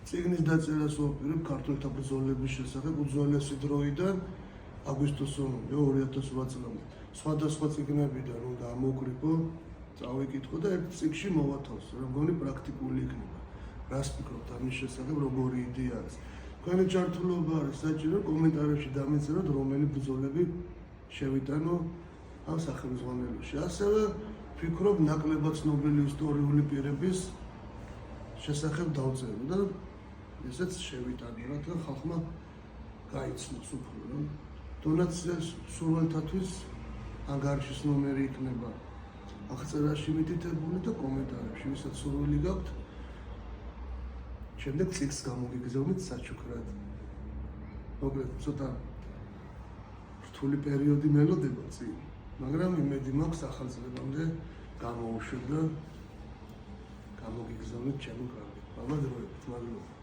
წიგნის დაწერას ვაპირებ ქართველთა ბრძოლების შესახებ უძველესი დროიდან აგვისტოსამდე 2008 წლამდე. სხვადასხვა წიგნებიდან უნდა ამოვკრიფო, წავიკითხო და ერთ წიგნში მოვათავსო, რომ მგონი პრაქტიკული იქნება. რას ფიქრობთ ამის შესახებ, როგორი იდეა არის? თქვენი ჩართულობა არის საჭირო კომენტარებში დამეწეროთ, რომელი ბრძოლები შევიტანო ამ სახელმძღვანელოში. ასევე ფიქრობ ნაკლებად ცნობილი ისტორიული პირების შესახებ დავწერო და ესეც შევიტანო, რათა ხალხმა გაიცნოს უფრო, რომ დონაციას სურვილთათვის ანგარიშის ნომერი იქნება აღწერაში მითითებული და კომენტარებში, ვისაც სურვილი გაქვთ, შემდეგ წიგნს გამოგიგზავნით საჩუქრად. მოკლედ, ცოტა რთული პერიოდი მელოდება წინ, მაგრამ იმედი მაქვს ახალწლებამდე გამოუშვებ და გამოგიგზავნით ჩემი კარგად. მადლობა.